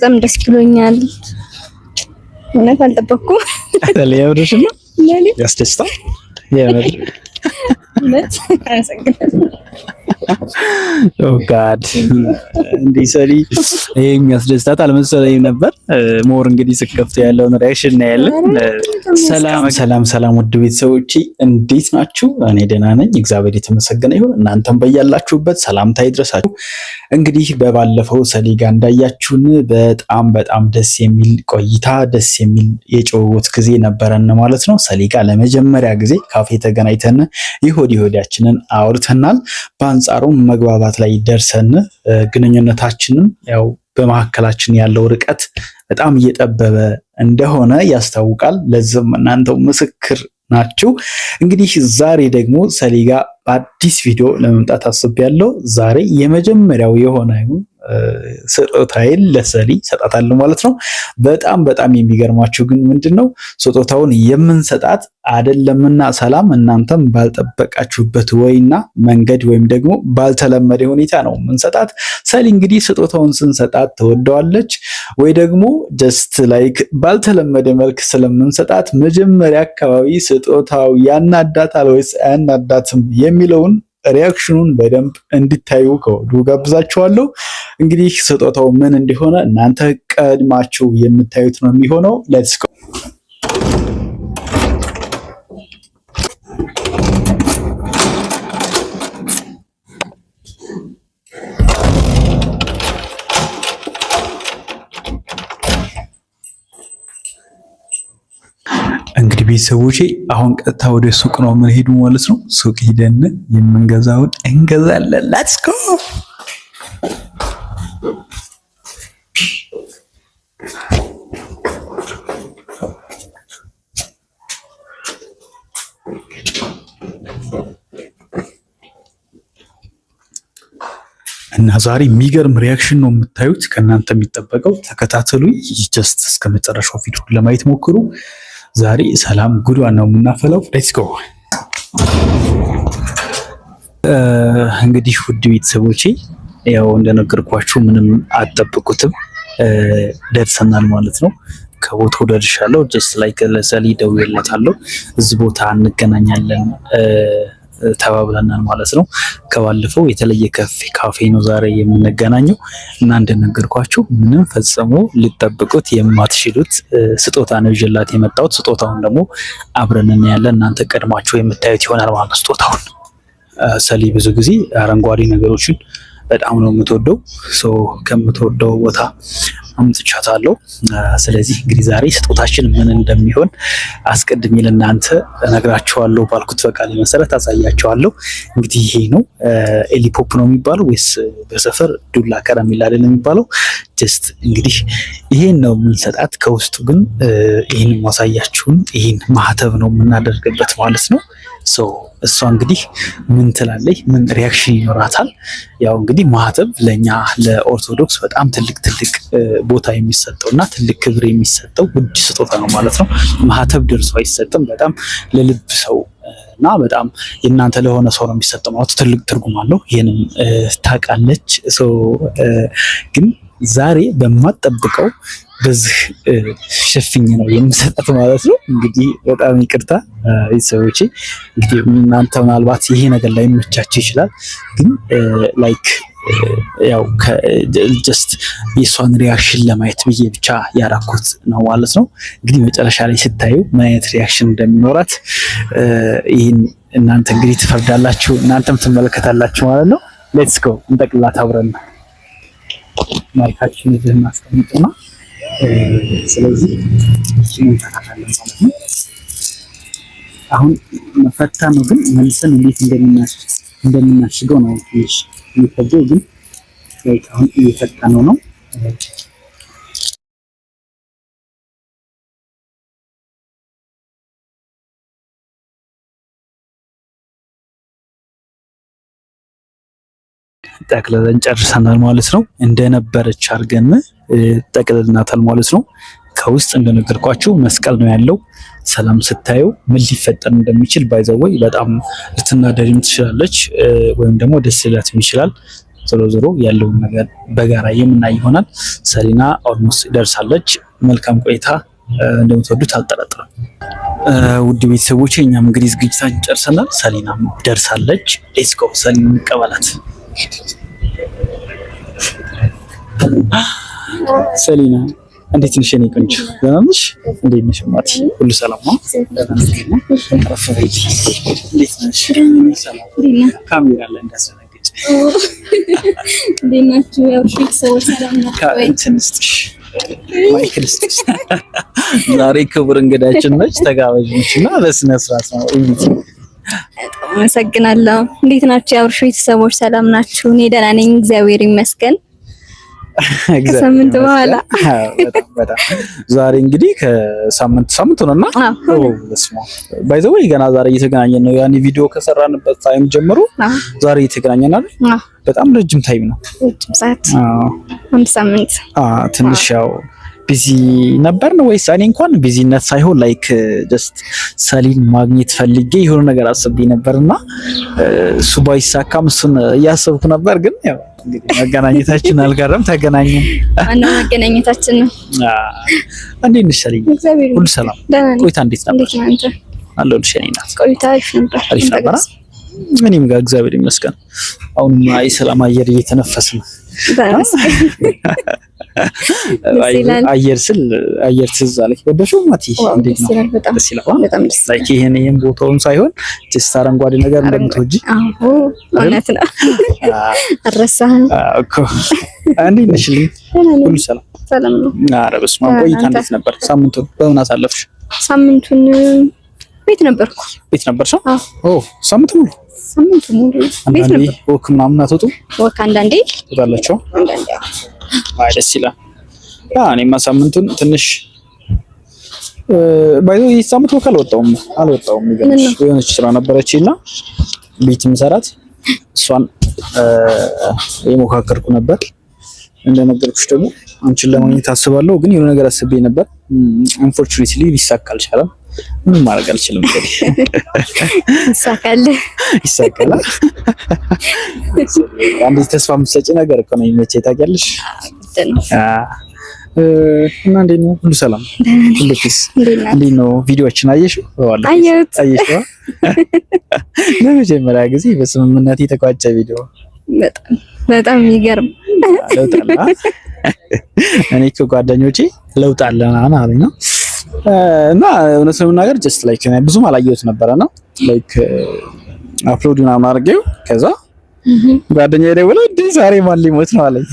በጣም ደስ ብሎኛል። እውነት አልጠበኩም። ለያብርሽ ነው ያስደስታል። የምር እውነት አመሰግናለሁ። ኦ ጋድ እንዲሰሪ ይሄ የሚያስደስታት አልመሰለኝም ነበር። ሞር እንግዲህ ስከፍት ያለውን ሪአክሽን ነው ያለን። ሰላም ውድ ቤተሰቦቼ እንዴት ናችሁ? እኔ ደህና ነኝ፣ እግዚአብሔር የተመሰገነ ይሁን። እናንተም በያላችሁበት ሰላምታ ይድረሳችሁ። እንግዲህ በባለፈው ሰሊጋ እንዳያችሁን በጣም ደስ የሚል ቆይታ፣ ደስ የሚል የጭውውት ጊዜ ነበረን ማለት ነው። ሰሊጋ ለመጀመሪያ ጊዜ ካፌ ተገናኝተን ይሆዳችንን አውርተናል። በአንጻሩም መግባባት ላይ ደርሰን ግንኙነታችንን ያው በመካከላችን ያለው ርቀት በጣም እየጠበበ እንደሆነ ያስታውቃል። ለዚህም እናንተው ምስክር ናችሁ። እንግዲህ ዛሬ ደግሞ ሰሊጋ በአዲስ ቪዲዮ ለመምጣት አስቤያለሁ። ዛሬ የመጀመሪያው የሆነ ስጦታዬን ለሰሊ ሰጣታለሁ ማለት ነው። በጣም የሚገርማችሁ ግን ምንድነው ስጦታውን የምንሰጣት አይደለምና ሰላም እናንተም ባልጠበቃችሁበት ወይና መንገድ ወይም ደግሞ ባልተለመደ ሁኔታ ነው የምንሰጣት። ሰሊ እንግዲህ ስጦታውን ስንሰጣት ትወደዋለች ወይ ደግሞ ጀስት ላይክ ባልተለመደ መልክ ስለምንሰጣት መጀመሪያ አካባቢ ስጦታው ያናዳታል ወይስ አያናዳትም የሚለውን ሪአክሽኑን በደንብ እንድታዩ ከወዲሁ ጋብዛችኋለሁ። እንግዲህ ስጦታው ምን እንደሆነ እናንተ ቀድማችሁ የምታዩት ነው የሚሆነው። ሌትስ ጎ። እንግዲህ ቤተሰቦቼ አሁን ቀጥታ ወደ ሱቅ ነው የምንሄዱ ማለት ነው። ሱቅ ሄደን የምንገዛውን እንገዛለን። ሌትስ ጎ። እና ዛሬ የሚገርም ሪያክሽን ነው የምታዩት። ከእናንተ የሚጠበቀው ተከታተሉኝ። ጀስት እስከ መጨረሻው ቪዲዮ ለማየት ሞክሩ። ዛሬ ሰላም ጉዷን ነው የምናፈላው። ሌትስ ጎ። እንግዲህ ውድ ቤተሰቦቼ ያው እንደነገርኳችሁ ምንም አትጠብቁትም፣ ደርሰናል ማለት ነው። ከቦታው ደርሻለሁ። ጀስት ላይክ ለሰሊ ደውዬላታለሁ። እዚህ ቦታ እንገናኛለን ተባብለናል ማለት ነው። ከባለፈው የተለየ ካፌ ነው ዛሬ የምንገናኘው እና እንደነገርኳችሁ ምንም ፈጽሞ ልጠብቁት የማትችሉት ስጦታ ነው ይዤላት የመጣሁት። ስጦታውን ደግሞ አብረን እናያለን። እናንተ ቀድማችሁ የምታዩት ይሆናል ማለት ነው። ስጦታውን ሰሊ ብዙ ጊዜ አረንጓዴ ነገሮችን በጣም ነው የምትወደው። ከምትወደው ቦታ አምጥቻታለሁ። ስለዚህ እንግዲህ ዛሬ ስጦታችን ምን እንደሚሆን አስቀድሜ ለእናንተ እነግራችኋለሁ። ባልኩት በቃል መሰረት አሳያችኋለሁ። እንግዲህ ይሄ ነው ኤሊፖፕ ነው የሚባለው ወይስ በሰፈር ዱላ ከረሜላ አይደል የሚባለው? ጀስት እንግዲህ ይሄን ነው የምንሰጣት። ከውስጡ ግን ይሄን ማሳያችሁን ይሄን ማህተብ ነው የምናደርግበት ማለት ነው። እሷ እንግዲህ ምን ትላለች? ምን ሪያክሽን ይኖራታል? ያው እንግዲህ ማህተብ ለኛ ለኦርቶዶክስ በጣም ትልቅ ቦታ የሚሰጠው እና ትልቅ ክብር የሚሰጠው ውድ ስጦታ ነው ማለት ነው። ማህተብ ደርሶ አይሰጥም። በጣም ለልብ ሰው እና በጣም የእናንተ ለሆነ ሰው ነው የሚሰጠው ማለት ትልቅ ትርጉም አለው። ይሄንም ታውቃለች። ግን ዛሬ በማጠብቀው በዚህ ሸፍኝ ነው የምሰጣት ማለት ነው። እንግዲህ በጣም ይቅርታ ቤተሰቦቼ። እንግዲህ እናንተ ምናልባት ይሄ ነገር ላይ መቻችሁ ይችላል፣ ግን ላይክ ያው ጀስት የሷን ሪያክሽን ለማየት ብዬ ብቻ ያራኩት ነው ማለት ነው። እንግዲህ መጨረሻ ላይ ስታዩ ምን አይነት ሪያክሽን እንደሚኖራት ይህን እናንተ እንግዲህ ትፈርዳላችሁ፣ እናንተም ትመለከታላችሁ ማለት ነው። ሌትስ ጎ እንጠቅላት አብረን። ማይካችን እዚህ እናስቀምጥና ስለዚህ እቺን ተካታለን ማለት ነው። አሁን መፈታ ነው፣ ግን መልሰን እንዴት እንደምናሽገው ነው ትንሽ የሚፈጀው። ግን አሁን እየፈታነው ነው። ጠቅልለን ጨርሰናል ማለት ነው። እንደነበረች አድርገን ጠቅልልናታል ማለት ነው። ከውስጥ እንደነገርኳችሁ መስቀል ነው ያለው። ሰላም ስታዩ ምን ሊፈጠር እንደሚችል ባይዘወይ በጣም ልትናደድም ትችላለች፣ ወይም ደግሞ ደስ ሊላትም ይችላል። ዞሮ ዞሮ ያለውን ነገር በጋራ የምናይ ይሆናል። ሰሊና ኦልሞስት ደርሳለች። መልካም ቆይታ እንደምትወዱት አልጠረጥርም። ውድ ቤተሰቦቼ እኛም እንግዲህ ዝግጅታችን ጨርሰናል። ሰሊናም ደርሳለች። ሌትስ ጎ ሰሊና እንቀበላት። ሰሊና እንዴት ነሽ? የኔ ቆንጆ ደህና ነሽ? እንዴት ነሽ? ማቲ ሁሉ ሰላም ነው? እንዴት ነሽ? ካሜራ ላይ እንዳሰናገጭ እንዴት ናችሁ? ያው ቤተሰቦች ሰላም ናችሁ? ማይክል ስጥሽ። ዛሬ ክቡር እንግዳችን ነች፣ ተጋባዥ ነች እና በስነ ስርዓት ነው እንዴ። አመሰግናለሁ። እንዴት ናችሁ? ያው ቤተሰቦች ሰላም ናችሁ? እኔ ደህና ነኝ፣ እግዚአብሔር ይመስገን። ከሳምንት በኋላ በጣም ዛሬ እንግዲህ ከሳምንት ሆነና ባይ ዘ ወይ ገና ዛሬ እየተገናኘን ነው። ያኔ ቪዲዮ ከሰራንበት ታይም ጀምሮ ዛሬ እየተገናኘን አይደል? በጣም ረጅም ታይም ነው። ረጅም ሰዓት አንድ ሳምንት። ትንሽ ያው ቢዚ ነበር ነው ወይስ? እኔ እንኳን ቢዚነት ሳይሆን ላይክ ጀስት ሰሊን ማግኘት ፈልጌ የሆነ ነገር አስቤ ነበርና እሱ ባይሳካም እሱን እያሰብኩ ነበር። ግን ያው እንግዲህ መገናኘታችን አልቀረም፣ ተገናኘን። ዋናው መገናኘታችን ነው። እንዴት ነሽ ሰሊን? ሁሉ ሰላም? ቆይታ እንዴት ነበር? አለሁልሽ የኔ እናት። ቆይታ አሪፍ ነበር። እኔም ጋር እግዚአብሔር ይመስገን። አሁን የሰላም አየር እየተነፈስን አየር ትዝ አለኝ። ወደሽው ማቲ እንዴት ነው? ደስ ይላል። ላይክ ይሄን ቦታውን ሳይሆን ጀስት አረንጓዴ ነገር እንደምትወጂ እውነት ነው። አረሳኸኝ እኮ። እንዴት ነሽ? ሁሉ ሰላም ነው? ኧረ በስመ አብ። ቆይታ እንዴት ነበር? ሳምንቱን በምን አሳለፍሽ? ሳምንቱን ቤት ነበርኩ። ቤት ነበርሽ? ሳምንቱን ሙሉ ቤት ነበር። ወክ ምናምን አትወጡም? ወክ አንዳንዴ ትወጣላችሁ? አንዳንዴ። አይ ደስ ይላል። እኔማ ሳምንቱን ትንሽ ባይዞ ሳምንት ወክ አልወጣሁም። የሆነች ስራ ነበረችና ቤት የምሰራት እሷን የሞካከርኩ ነበር። እንደነገርኩሽ ደግሞ አንቺን ለማግኘት አስባለሁ፣ ግን የሆነ ነገር አስቤ ነበር። አንፎርቹኔትሊ ሊሳካ አልቻለም። ምንም ማድረግ አልችልም። ይሳካል። አንዴ ተስፋ የምትሰጪ ነገር እኮ ነው የሚመቸኝ፣ ታውቂያለሽ። እና እንዴት ነው? ሁሉ ሰላም? ሁሉ ፒስ? እንዴት ነው? ቪዲዮዎችን አየሽው? አየሽው? ለመጀመሪያ ጊዜ በስምምነት የተቋጨ ቪዲዮ በጣም የሚገርም ለውጥ አለ። እኔ ከጓደኞቼ ለውጥ አለ ምናምን አሉኝ ነው እና እውነት ለመናገር ጀስት ላይክ ብዙም አላየሁት ነበረና ላይክ አፕሎድ ምናምን አድርጌው ከዛ ጓደኛዬ ደውሎ እንዴ ዛሬ ማን ሊሞት ነው አለኝ።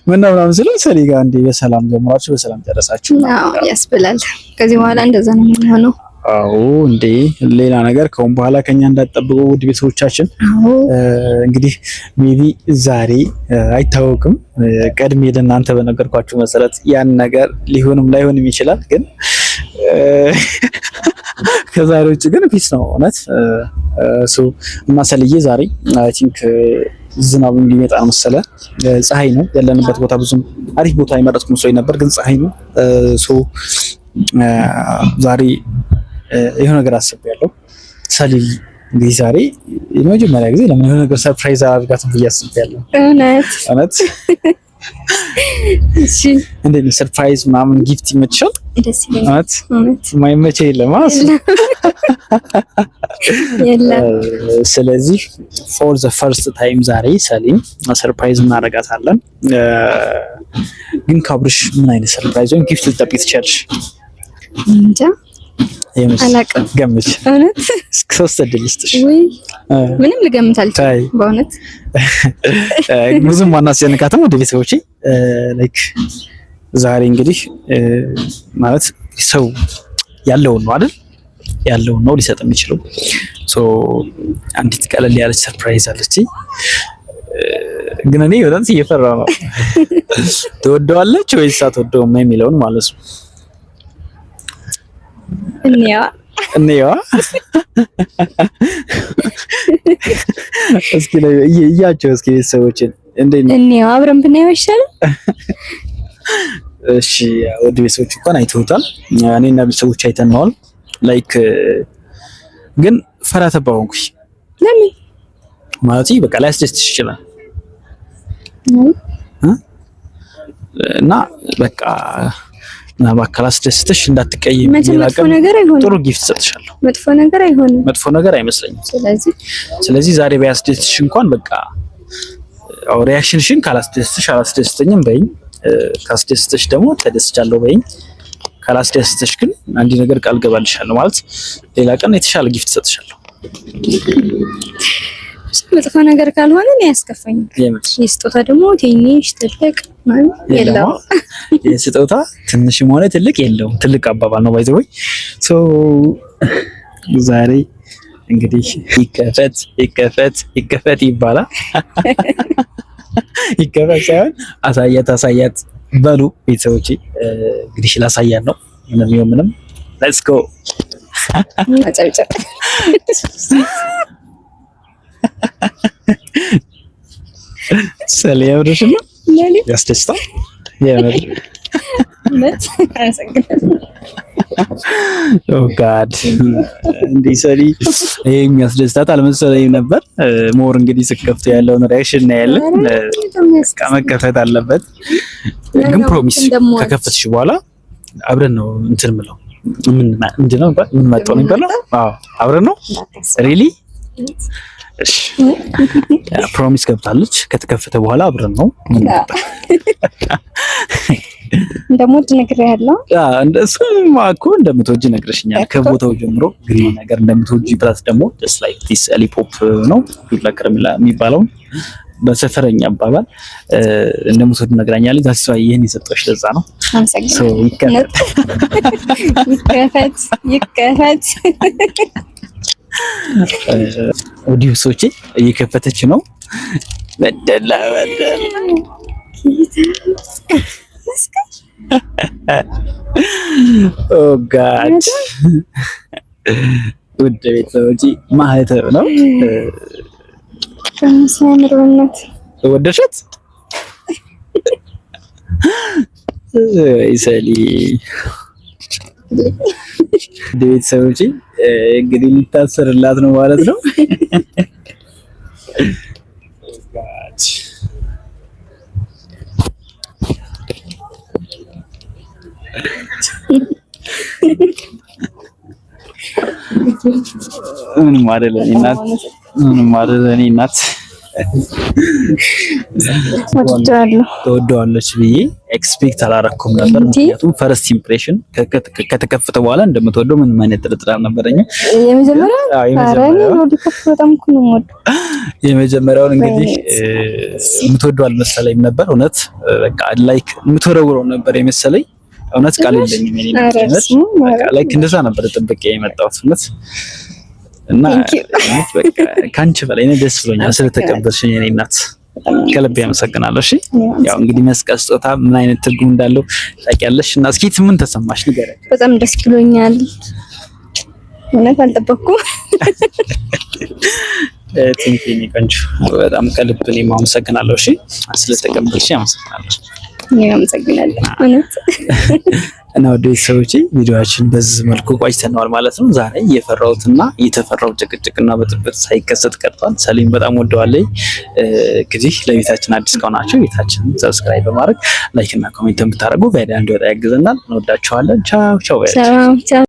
ምናምን ስለው ሰሊ ጋር እንዴ በሰላም ጀምራችሁ በሰላም ጨረሳችሁ ያስብላል። ከዚህ በኋላ እንደዛ ነው የሚሆነው። አዎ እንዴ ሌላ ነገር ከአሁን በኋላ ከኛ እንዳትጠብቁ ውድ ቤተሰቦቻችን። እንግዲህ ሜቢ ዛሬ አይታወቅም፣ ቀድሜ ለእናንተ በነገርኳችሁ መሰረት ያን ነገር ሊሆንም ላይሆንም ይችላል። ግን ከዛሬ ውጭ ግን ፒስ ነው እውነት። እና ሰልዬ ዛሬ አይ ቲንክ ዝናቡ ሊመጣ ነው መሰለ። ፀሐይ ነው ያለንበት ቦታ፣ ብዙም አሪፍ ቦታ የመረጥኩ መስሎኝ ነበር፣ ግን ፀሐይ ነው። ዛሬ የሆነ ነገር አስቤያለሁ። ሰሊ እንግዲህ ዛሬ የመጀመሪያ ጊዜ ለምን የሆነ ነገር ሰርፕራይዝ አድርጋት ብዬ አስቤያለሁ። እውነት እሺ። እንዴት ነው ሰርፕራይዝ ምናምን ጊፍት ይመችሻል? ደስ ይላል። እውነት የማይመች የለም። ስለዚህ ፎር ዘ ፈርስት ታይም ዛሬ ሰሊን ሰርፕራይዝ እናደርጋታለን። ግን ካብርሽ ምን አይነት ሰርፕራይዝ ወይም ጊፍት ልጠብቂ ትችያለሽ? እንጃ አላውቅም። ገምች። እውነት እስከ 3 እድል ልስጥሽ። ምንም ልገምት አልችልም በእውነት። ብዙም ማናስጨንቃትም ወደ ቤተሰቦቼ ላይክ ዛሬ እንግዲህ ማለት ሰው ያለውን ነው አይደል? ያለውን ነው ሊሰጥ የሚችለው። አንዲት ቀለል ያለች ሰርፕራይዝ አለች። ግን እኔ በጣም እየፈራሁ ነው። ትወደዋለች ወይስ አትወደውም የሚለውን ማለት ነው። እንየዋ እስኪ ላይ እያቸው እስኪ ቤተሰቦችን እንዴት ነው እንየዋ፣ አብረን ብናየው ይሻላል። እሺ ወደ ቤተሰቦች እንኳን አይተውታል። እኔና ቤተሰቦች አይተነዋል። ላይክ ግን ፈራ ተባ ሆንኩኝ። ለምን ማለት በቃ ላያስደስትሽ ይችላል። እና በቃ ማባከላስ ደስተሽ እንዳትቀየም መጥፎ ነገር አይሆንም። ጥሩ ጊፍት ሰጥሻለሁ። መጥፎ ነገር አይሆንም። መጥፎ ነገር አይመስለኝም። ስለዚህ ዛሬ ቢያስደስትሽ እንኳን በቃ ሪያክሽንሽን ካላስደስትሽ አላስደስተኝም በይኝ፣ ካስደስተሽ ደግሞ ተደስቻለሁ በይኝ። ካላስደስተሽ ግን አንድ ነገር ቃል ገባልሻለሁ ማለት ሌላ ቀን የተሻለ ጊፍት ሰጥሻለሁ። መጥፎ ነገር ካልሆነ ነው ያስከፋኝ። የስጦታ ደግሞ ትንሽ ትልቅ ማለት የለውም። የስጦታ ትንሽም ሆነ ትልቅ የለውም። ትልቅ አባባል ነው ባይ ዘ ወይ። ሶ ዛሬ እንግዲህ ይከፈት ይባላል። ይከፈት ሳይሆን አሳያት በሉ ቤተሰቦቼ። እንግዲህ ላሳያት ነው ምንም ሌትስ ጎ አጨብጨብ። ሰሊያብርሽ ነው ያስደስታል። የምር ኦ ጋድ እንዲህ ሰሊ ይሄ የሚያስደስታት አልመሰለኝም ነበር። ሞር እንግዲህ ስከፍት ያለውን ሪአክሽን ነው ያለን። መከፈት አለበት። ግን ፕሮሚስ ከከፈትሽ በኋላ አብረን ነው እንትን ምለው ምንድን ነው ምን መጣው ነው የሚባለው? አዎ አብረን ነው ሪሊ። እሺ ፕሮሚስ ገብታለች። ከተከፈተ በኋላ አብረን ነው ምን መጣ እንደምወድ ነግሬሃለሁ። እንደሱም እኮ እንደምትወጂ ነግረሽኛል ከቦታው ጀምሮ። ግን ነገር እንደምትወጂ ፕላስ ደግሞ just like this ሊፖፕ ነው ዱላ ከረሜላ የሚባለው በሰፈረኛ አባባል እንደምትወድ ነግራኛለች። ዛስ ይሄን የሰጠሽ ለዛ ነው። ሶ ይከፈት ኦዲዮሶቼ እየከፈተች ነው። በደላ ኦ ጋድ ውድ ቤተሰቦቼ ማህተብ ነው። ከምሳምሩነት ወደድሻት? ይሰሊ ቤተሰቦቼ እንግዲህ ሊታሰርላት ነው ማለት ነው። ምንም አይደለም እናት ተወደዋለች ብዬ ኤክስፔክት አላረኩም ነበር። ምክንያቱም ፈርስት ኢምፕሬሽን ከተከፈተ በኋላ እንደምትወደው ምንም አይነት ጥርጥር አልነበረኝም። የመጀመሪያውን እንግዲህ የምትወደው አልመሰለኝም ነበር። እውነት በቃ ላይክ የምትወረውረው ነበር የመሰለኝ። እውነት ቃል የለኝም ላይክ እንደዛ ነበር ጥብቄ የመጣሁት እውነት። እና በቃ ካንቺ በላይ ነው ደስ ብሎኛል ስለተቀበልሽኝ የኔ እናት፣ ከልብ ያመሰግናለሁ። እሺ ያው እንግዲህ መስቀል ስጦታ ምን አይነት ትርጉም እንዳለው ታውቂያለሽ። እና እስኪ ምን ተሰማሽ ንገረኝ። በጣም ደስ ብሎኛል እውነት አልጠበቅኩም። ቲንኪኒ ቆንጆ በጣም ከልብ እኔም አመሰግናለሁ። እሺ ስለተቀበልሽኝ አመሰግናለሁ። አመሰግናለሁ እውነት። እና ወደ ሰዎች ቪዲዮአችን በዚህ መልኩ ቆይተናል ማለት ነው። ዛሬ የፈራሁትና የተፈራው ጭቅጭቅና በጥብጥ ሳይከሰት ቀርቷል። ሰሊም በጣም ወደዋለኝ። እንግዲህ ለቤታችን አዲስ ከሆናችሁ ቤታችን ሰብስክራይብ በማድረግ ላይክ እና ኮሜንት ብታደርጉ ቪዲዮ እንዲወጣ ያግዘናል። እንወዳችኋለን። ቻው ቻው።